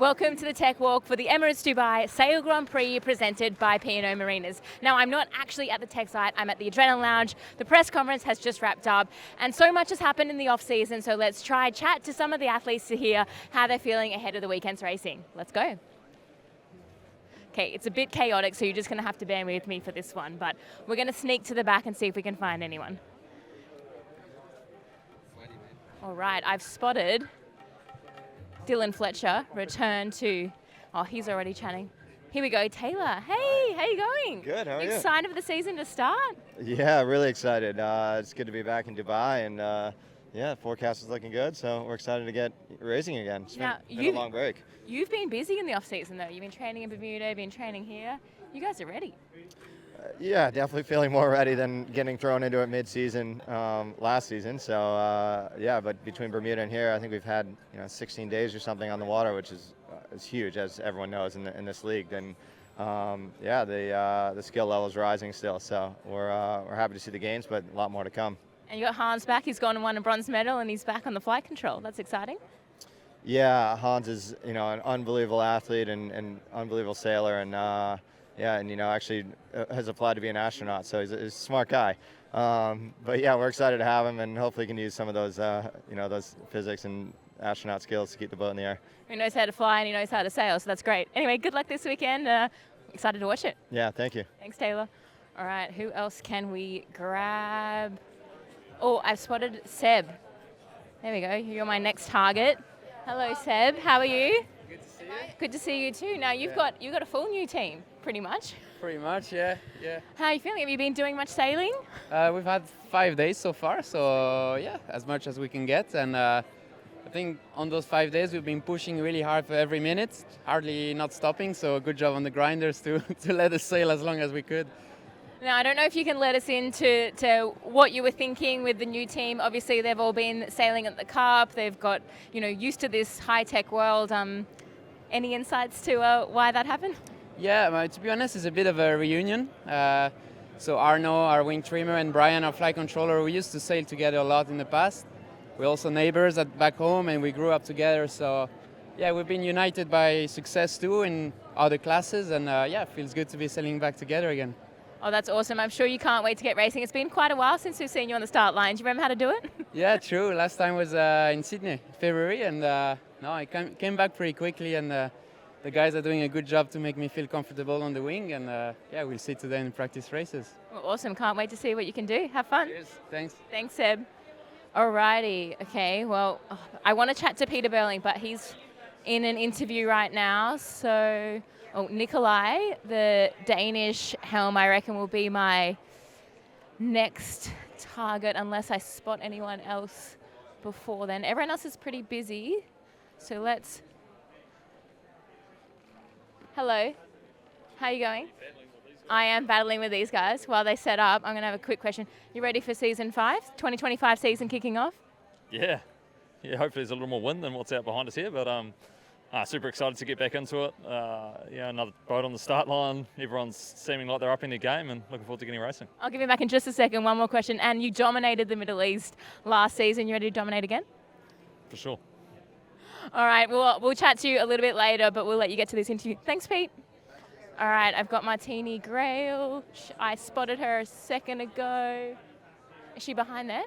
Welcome to the Tech Walk for the Emirates Dubai Sail Grand Prix presented by P&O Marinas. Now, I'm not actually at the tech site, I'm at the Adrenaline Lounge. The press conference has just wrapped up, and so much has happened in the off-season, so let's try chat to some of the athletes to hear how they're feeling ahead of the weekend's racing. Let's go. Okay, it's a bit chaotic, so you're just going to have to bear with me for this one, but we're going to sneak to the back and see if we can find anyone. All right, I've spotted Dylan Fletcher return to, oh, he's already chatting. Here we go, Taylor. Hey, how you going? Good, how are you? Excited for the season to start? Yeah, really excited. It's good to be back in Dubai, and yeah, forecast is looking good, so we're excited to get racing again. It's been a long break. You've been busy in the off-season, though. You've been training in Bermuda, been training here. You guys are ready. Yeah, definitely feeling more ready than getting thrown into it mid-season last season. So yeah, but between Bermuda and here, I think we've had 16 days or something on the water, which is huge, as everyone knows in this league. And yeah, the skill level is rising still. So we're happy to see the gains, but a lot more to come. And you got Hans back. He's gone and won a bronze medal, and he's back on the flight control. That's exciting. Yeah, Hans is an unbelievable athlete and unbelievable sailor, and yeah, and actually has applied to be an astronaut, so he's a smart guy. But yeah, we're excited to have him, and hopefully he can use some of those those physics and astronaut skills to keep the boat in the air. He knows how to fly and he knows how to sail, so that's great. Anyway, good luck this weekend. Excited to watch it. Yeah, thank you. Thanks, Taylor. All right, who else can we grab? Oh, I've spotted Seb. There we go. You're my next target. Hello, Seb. How are you? Good to see you. Good to see you too. Now you've got a full new team, pretty much. Pretty much, yeah. How are you feeling? Have you been doing much sailing? We've had 5 days so far, so yeah, as much as we can get. And I think on those 5 days we've been pushing really hard for every minute, hardly not stopping. So good job on the grinders to let us sail as long as we could. Now, I don't know if you can let us into what you were thinking with the new team. Obviously, they've all been sailing at the Cup. They've got, used to this high-tech world. Any insights to why that happened? Yeah, to be honest, it's a bit of a reunion. So Arno, our wing trimmer, and Brian, our flight controller, we used to sail together a lot in the past. We're also neighbors back home, and we grew up together. So yeah, we've been united by success too in other classes, and yeah, it feels good to be sailing back together again. Oh, that's awesome. I'm sure you can't wait to get racing. It's been quite a while since we've seen you on the start line. Do you remember how to do it? Yeah, true. Last time was in Sydney, February, and no, I came back pretty quickly, and the guys are doing a good job to make me feel comfortable on the wing, and yeah, we'll see today in practice races. Well, awesome. Can't wait to see what you can do. Have fun. Cheers. Thanks. Thanks, Seb. Alrighty. Okay, well, I want to chat to Peter Burling, but he's in an interview right now, so... Oh, Nikolai, the Danish helm, I reckon will be my next target unless I spot anyone else before then. Everyone else is pretty busy, so let's... Hello, how are you going? I am battling with these guys while they set up. I'm going to have a quick question. You ready for season 5, 2025 season kicking off? Yeah, hopefully there's a little more wind than what's out behind us here, but super excited to get back into it. Another boat on the start line. Everyone's seeming like they're upping their game and looking forward to getting racing. I'll give you back in just a second. One more question. And you dominated the Middle East last season. You ready to dominate again? For sure. All right, we'll chat to you a little bit later, but we'll let you get to this interview. Thanks, Pete. All right, I've got Martini Grail. I spotted her a second ago. Is she behind there?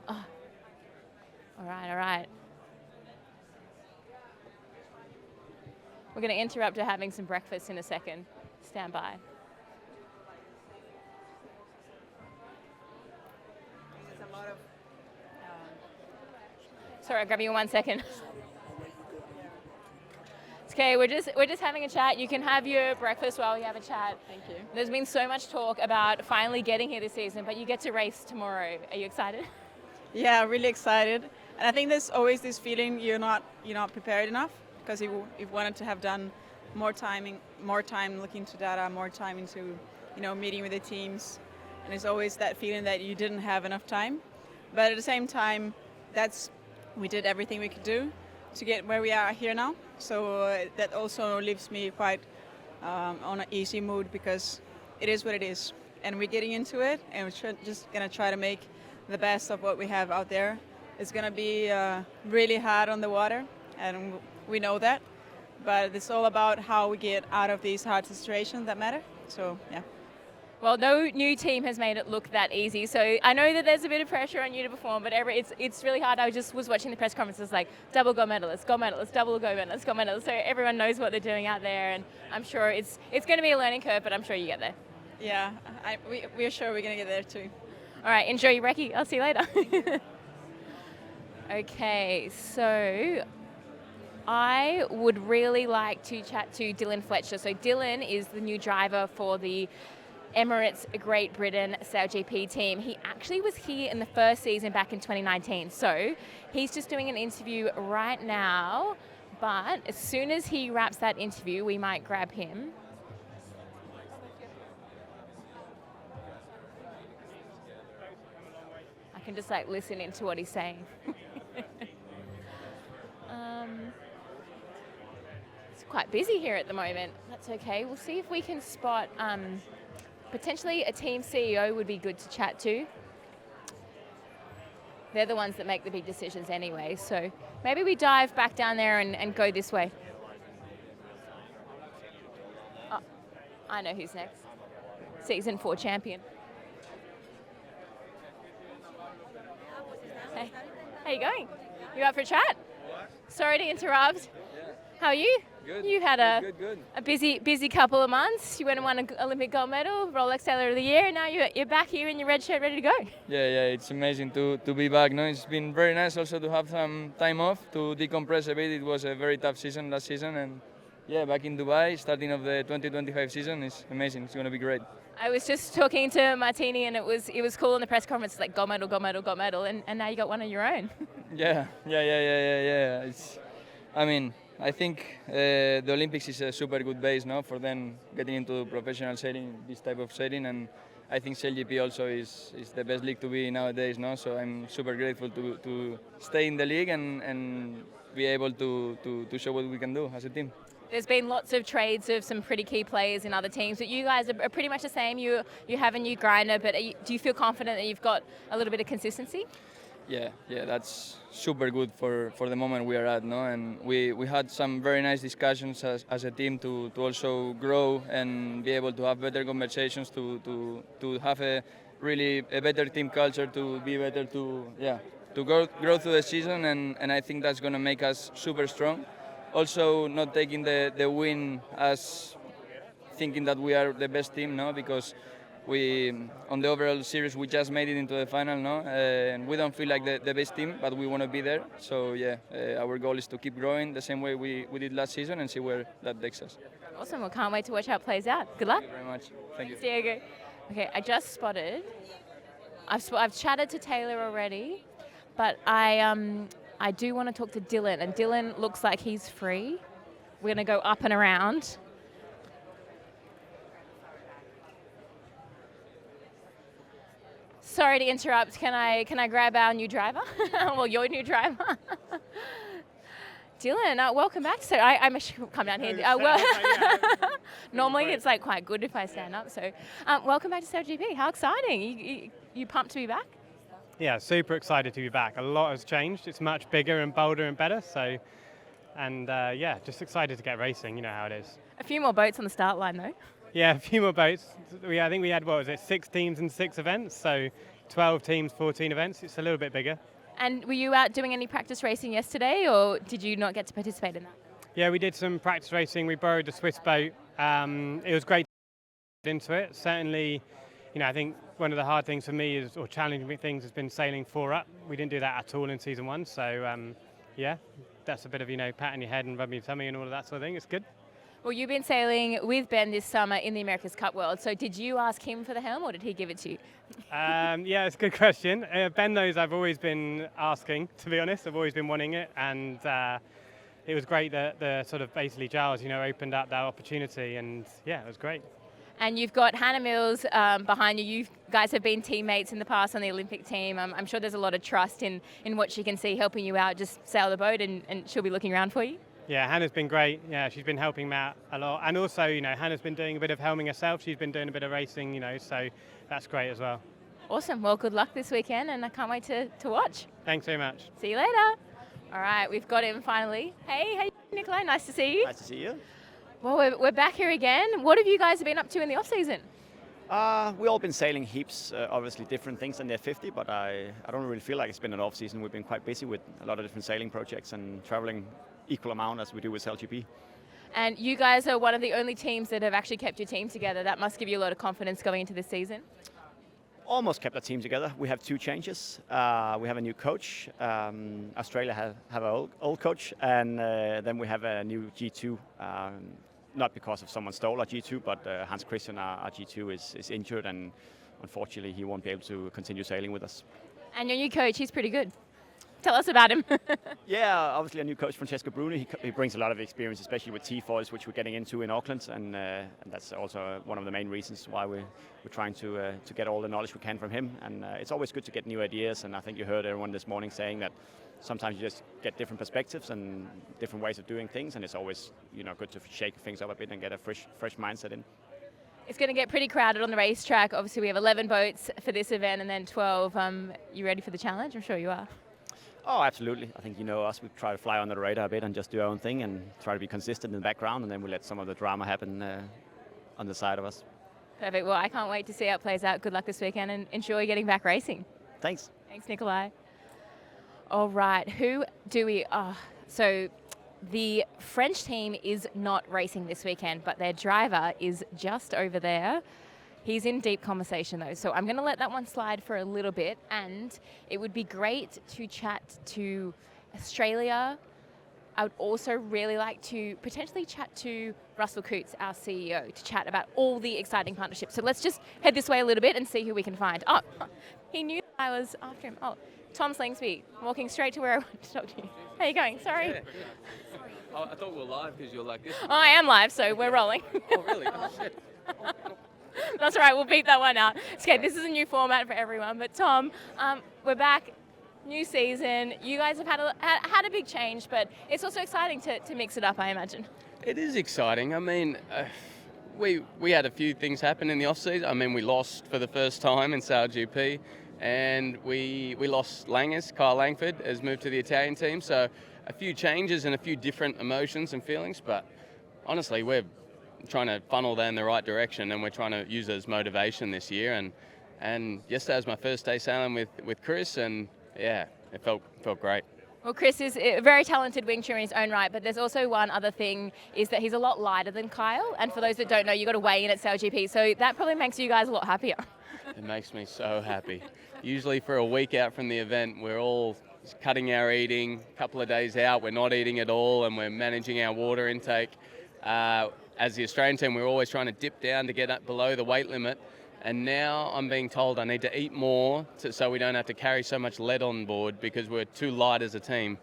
Oh. All right. We're going to interrupt her having some breakfast in a second. Stand by. Sorry, I'll grab you in 1 second. It's okay, we're just having a chat. You can have your breakfast while we have a chat. Thank you. There's been so much talk about finally getting here this season, but you get to race tomorrow. Are you excited? Yeah, really excited. And I think there's always this feeling you're not prepared enough, because you've wanted to have done more time looking into data, more time into meeting with the teams, and there's always that feeling that you didn't have enough time. But at the same time, we did everything we could do to get where we are here now. So that also leaves me quite on an easy mood, because it is what it is, and we're getting into it, and we're just gonna try to make the best of what we have out there. It's gonna be really hard on the water, and we know that, but it's all about how we get out of these hard situations that matter. So yeah. Well, no new team has made it look that easy. So I know that there's a bit of pressure on you to perform, but it's really hard. I just was watching the press conferences like double gold medalist, double gold medalist, gold medalist. So everyone knows what they're doing out there, and I'm sure it's going to be a learning curve, but I'm sure you get there. Yeah, we're sure we're going to get there too. All right, enjoy your recce. I'll see you later. Okay, so I would really like to chat to Dylan Fletcher. So Dylan is the new driver for the Emirates Great Britain SailGP team. He actually was here in the first season back in 2019. So he's just doing an interview right now, but as soon as he wraps that interview, we might grab him. I can just like listen into what he's saying. It's quite busy here at the moment. That's okay. We'll see if we can spot potentially a team CEO would be good to chat to. They're the ones that make the big decisions anyway. So maybe we dive back down there and go this way. Oh, I know who's next. Season 4 champion. Hey, how you going? You up for a chat? Sorry to interrupt. How are you? Good. You had Good. a busy couple of months. You went and won an Olympic gold medal, Rolex Sailor of the Year, and now you're back here in your red shirt, ready to go. Yeah, it's amazing to be back. No, it's been very nice also to have some time off to decompress a bit. It was a very tough season last season, and yeah, back in Dubai, starting of the 2025 season is amazing. It's going to be great. I was just talking to Martini, and it was cool in the press conference, like gold medal, and now you got one of your own. Yeah. I think the Olympics is a super good base now for them getting into professional sailing, this type of sailing, and I think SailGP also is the best league to be nowadays. No, so I'm super grateful to stay in the league and be able to show what we can do as a team. There's been lots of trades of some pretty key players in other teams, but you guys are pretty much the same. You have a new grinder, but do you feel confident that you've got a little bit of consistency? Yeah, that's super good for the moment we are at, no? And we had some very nice discussions as a team to also grow and be able to have better conversations, to have a better team culture, to be better to grow through the season, and I think that's going to make us super strong. Also, not taking the win as thinking that we are the best team, no, because we on the overall series we just made it into the final, no, and we don't feel like the best team, but we want to be there. So yeah, our goal is to keep growing the same way we did last season and see where that takes us. Awesome. Well, can't wait to watch how it plays out. Good luck. Thank you very much. Thank you. Diego. Okay, I just spotted. I've chatted to Taylor already, but I do want to talk to Dylan, and Dylan looks like he's free. We're going to go up and around. Sorry to interrupt. Can I grab our new driver? Well, your new driver. Dylan, welcome back. So I'm come down here. Normally it's like quite good if I stand up. So welcome back to SailGP. How exciting! You pumped to be back? Yeah, super excited to be back. A lot has changed. It's much bigger and bolder and better. So, and just excited to get racing. You know how it is. A few more boats on the start line though. Yeah, a few more boats. I think we had, 6 teams and 6 events. So 12 teams, 14 events. It's a little bit bigger. And were you out doing any practice racing yesterday, or did you not get to participate in that? Yeah, we did some practice racing. We borrowed a Swiss boat. It was great to get into it. Certainly, I think one of the hard things for me or challenging things has been sailing 4 up. We didn't do that at all in season 1. So, that's a bit of, patting your head and rubbing your tummy and all of that sort of thing. It's good. Well, you've been sailing with Ben this summer in the America's Cup World. So did you ask him for the helm, or did he give it to you? It's a good question. Ben knows I've always been asking, to be honest. I've always been wanting it. And it was great that the sort of basically Giles, opened up that opportunity. And yeah, it was great. And you've got Hannah Mills behind you. You guys have been teammates in the past on the Olympic team. I'm sure there's a lot of trust in what she can see helping you out. Just sail the boat and she'll be looking around for you. Yeah, Hannah's been great. Yeah, she's been helping Matt a lot. And also, Hannah's been doing a bit of helming herself. She's been doing a bit of racing, so that's great as well. Awesome. Well, good luck this weekend, and I can't wait to watch. Thanks very much. See you later. All right, we've got him finally. Hey. Nikolai, nice to see you. Nice to see you. Well, we're back here again. What have you guys been up to in the off-season? We've all been sailing heaps, obviously different things than the F50, but I don't really feel like it's been an off-season. We've been quite busy with a lot of different sailing projects and traveling equal amount as we do with SailGP. And you guys are one of the only teams that have actually kept your team together. That must give you a lot of confidence going into this season. Almost kept our team together. We have 2 changes. We have a new coach. Australia have an old coach, and then we have a new G2. Not because of someone stole our G2, but Hans Christian, our G2, is injured, and unfortunately he won't be able to continue sailing with us. And your new coach, he's pretty good. Tell us about him. Yeah, obviously a new coach, Francesco Bruni. He brings a lot of experience, especially with T-foils, which we're getting into in Auckland, and that's also one of the main reasons why we're trying to get all the knowledge we can from him. And it's always good to get new ideas, and I think you heard everyone this morning saying that sometimes you just get different perspectives and different ways of doing things, and it's always good to shake things up a bit and get a fresh mindset in. It's going to get pretty crowded on the racetrack. Obviously, we have 11 boats for this event and then 12. You ready for the challenge? I'm sure you are. Oh, absolutely. I think us. We try to fly under the radar a bit and just do our own thing and try to be consistent in the background, and then we let some of the drama happen on the side of us. Perfect. Well, I can't wait to see how it plays out. Good luck this weekend and enjoy getting back racing. Thanks. Thanks, Nikolai. All right, who do we... So the French team is not racing this weekend, but their driver is just over there. He's in deep conversation though, so I'm going to let that one slide for a little bit, and it would be great to chat to Australia. I would also really like to potentially chat to Russell Coutts, our CEO, to chat about all the exciting partnerships. So let's just head this way a little bit and see who we can find. Oh, he knew I was after him. Oh, Tom Slingsby, walking straight to where I want to talk to you. How are you going? Sorry. Yeah. Oh, I thought we were live because you're like this. Oh, I am live, so we're rolling. Oh, really? Oh, shit. That's all right, we'll beat that one out. It's okay, this is a new format for everyone. But Tom, we're back, new season. You guys have had a big change, but it's also exciting to mix it up, I imagine. It is exciting. I mean, we had a few things happen in the off-season. I mean, we lost for the first time in SailGP, and we lost Kyle Langford has moved to the Italian team, so a few changes and a few different emotions and feelings, but honestly, we're trying to funnel that in the right direction, and we're trying to use it as motivation this year. And yesterday was my first day sailing with Chris, and yeah, it felt great. Well, Chris is a very talented wing trimmer in his own right, but there's also one other thing, is that he's a lot lighter than Kyle, and for those that don't know, you've got to weigh in at SailGP, so that probably makes you guys a lot happier. It makes me so happy. Usually for a week out from the event, we're all cutting our eating, a couple of days out, we're not eating at all, and we're managing our water intake. As the Australian team, we're always trying to dip down to get up below the weight limit, and now I'm being told I need to eat more so we don't have to carry so much lead on board because we're too light as a team.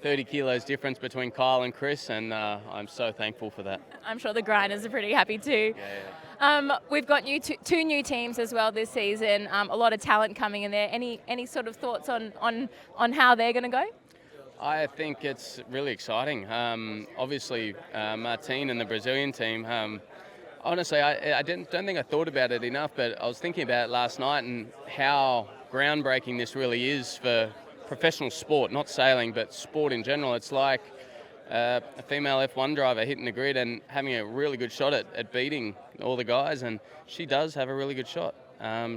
30 kilos difference between Kyle and Chris, and I'm so thankful for that. I'm sure the grinders are pretty happy too. Yeah. We've got two new teams as well this season, a lot of talent coming in there. Any sort of thoughts on how they're going to go? I think it's really exciting. Obviously, Martin and the Brazilian team, honestly, I don't think I thought about it enough, but I was thinking about it last night and how groundbreaking this really is for professional sport, not sailing, but sport in general. It's like a female F1 driver hitting the grid and having a really good shot at beating all the guys, and she does have a really good shot.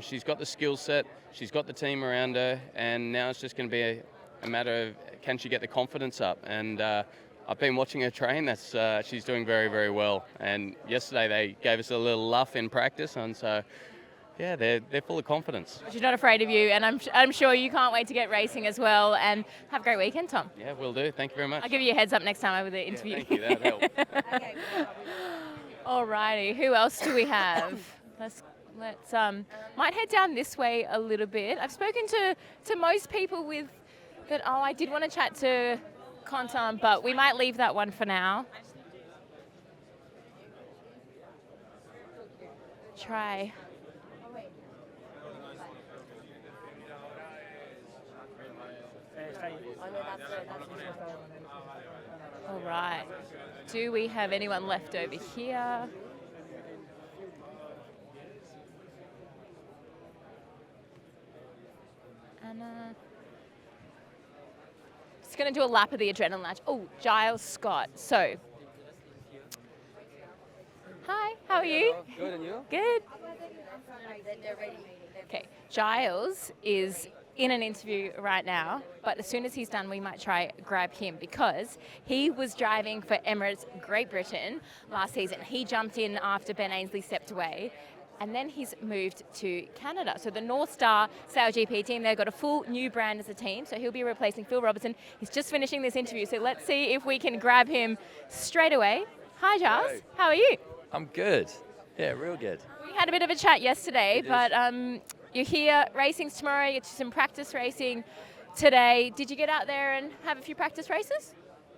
She's got the skill set, she's got the team around her, and now it's just going to be a matter of can she get the confidence up. And I've been watching her train. She's doing very, very well. And yesterday they gave us a little luff in practice, and so yeah, they're full of confidence. She's not afraid of you, and I'm sure you can't wait to get racing as well. And have a great weekend, Tom. Yeah, will do. Thank you very much. I'll give you a heads up next time over the interview. Yeah, thank you. That helped. Alrighty, who else do we have? Let's might head down this way a little bit. I've spoken to most people with that. Oh, I did want to chat to Contam, but we might leave that one for now. Try. All right. Do we have anyone left over here? Anna. going to do a lap of the adrenaline lounge. Oh, Giles Scott. So, hi, how are you? Good, and you? Good. Okay, Giles is in an interview right now, but as soon as he's done, we might try grab him because he was driving for Emirates Great Britain last season. He jumped in after Ben Ainsley stepped away, and then he's moved to Canada. So the North Star SailGP team, they've got a full new brand as a team, so he'll be replacing Phil Robertson. He's just finishing this interview, so let's see if we can grab him straight away. Hi, Giles. Hello. How are you? I'm good. Yeah, real good. We had a bit of a chat yesterday, We did. but you're here, racing's tomorrow, you get to some practice racing today. Did you get out there and have a few practice races?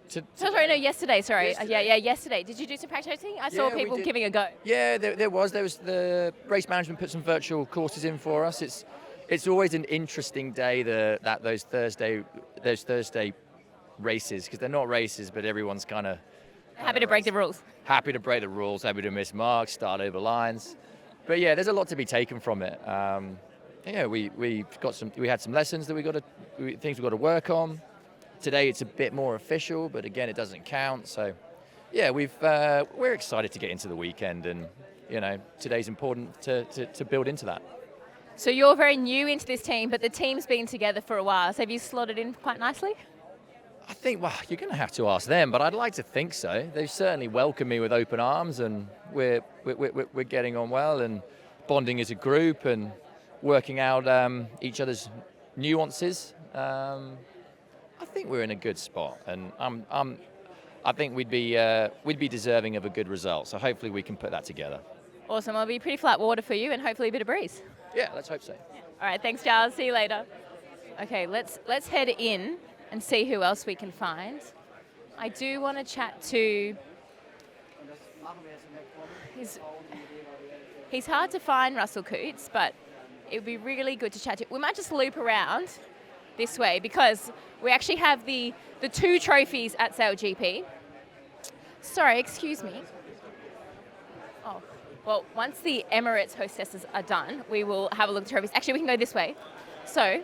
Yesterday, sorry. Yesterday. Yesterday. Did you do some practice racing? I saw Yeah, we people did. giving a go. Yeah, there was the race management put some virtual courses in for us. It's always an interesting day those Thursday races, because they're not races, but everyone's kind of Happy to break the rules. happy to break the rules, happy to miss marks, start over lines. But yeah, there's a lot to be taken from it. We had some lessons that things we got to work on. Today it's a bit more official, but again, it doesn't count. So yeah, we're excited to get into the weekend, and today's important to build into that. So you're very new into this team, but the team's been together for a while. So have you slotted in quite nicely? I think, well, you're going to have to ask them, but I'd like to think so. They've certainly welcomed me with open arms, and we're getting on well and bonding as a group and working out each other's nuances. I think we're in a good spot, and I think we'd be deserving of a good result. So hopefully we can put that together. Awesome. It'll be pretty flat water for you and hopefully a bit of breeze. Yeah, let's hope so. All right, thanks, Giles. See you later. Okay, let's head in and see who else we can find. I do want to chat to... He's hard to find, Russell Coots, but it would be really good to chat to. We might just loop around this way because we actually have the 2 trophies at SailGP. Sorry, excuse me. Oh, well, once the Emirates hostesses are done, we will have a look at the trophies. Actually, we can go this way. So,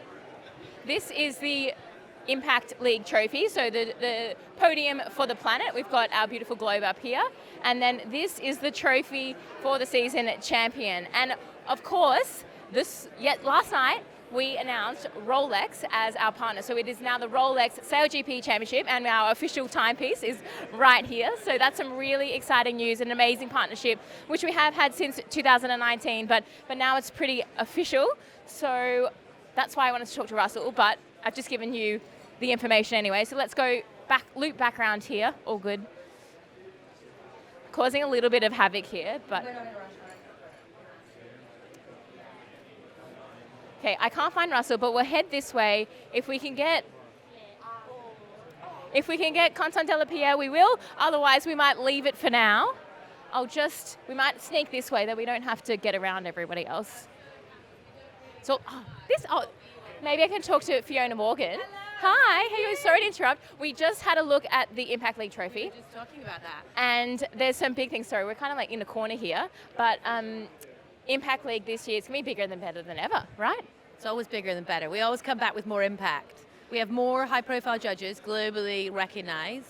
this is the Impact League trophy, so the podium for the planet. We've got our beautiful globe up here, and then this is the trophy for the season champion. And of course, last night we announced Rolex as our partner, so it is now the Rolex SailGP Championship, and our official timepiece is right here. So that's some really exciting news, an amazing partnership, which we have had since 2019, but now it's pretty official. So that's why I wanted to talk to Russell, but I've just given you the information anyway. So let's go loop back around here. All good. Causing a little bit of havoc here, but... Okay, I can't find Russell, but we'll head this way. If we can get Content de la Pierre, we will. Otherwise, we might leave it for now. We might sneak this way, that we don't have to get around everybody else. So, maybe I can talk to Fiona Morgan. Hi, hey, sorry to interrupt. We just had a look at the Impact League trophy. We were just talking about that. And there's some big things. Sorry, we're kind of like in the corner here. But Impact League this year is going to be bigger than better than ever, right? It's always bigger than better. We always come back with more impact. We have more high-profile judges, globally recognized.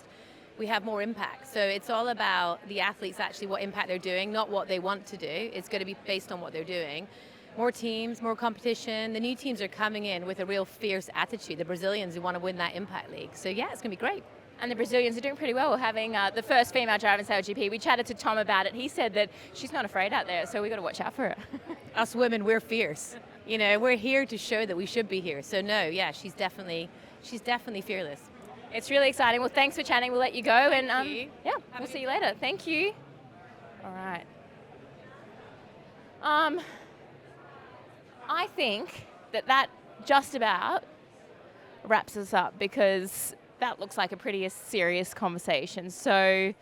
We have more impact. So it's all about the athletes, actually, what impact they're doing, not what they want to do. It's going to be based on what they're doing. More teams, more competition. The new teams are coming in with a real fierce attitude. The Brazilians who want to win that Impact League. So yeah, it's going to be great. And the Brazilians are doing pretty well. We're having the first female driver in SailGP. We chatted to Tom about it. He said that she's not afraid out there, so we got to watch out for her. Us women, we're fierce. We're here to show that we should be here. So no, yeah, she's definitely fearless. It's really exciting. Well, thanks for chatting. We'll let you go, and Thank you. yeah, we'll see you later. Thank you. All right. I think that just about wraps us up, because that looks like a pretty serious conversation. So,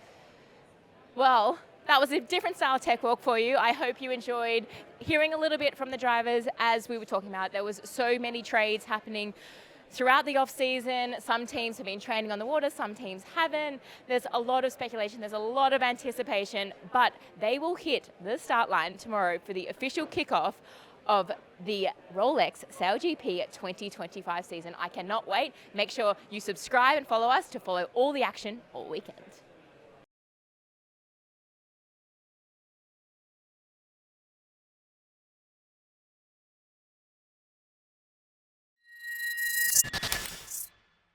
well, that was a different style tech walk for you. I hope you enjoyed hearing a little bit from the drivers. As we were talking about, there was so many trades happening throughout the off-season. Some teams have been training on the water, some teams haven't. There's a lot of speculation, there's a lot of anticipation, but they will hit the start line tomorrow for the official kickoff of the Rolex SailGP 2025 season. I cannot wait. Make sure you subscribe and follow us to follow all the action all weekend.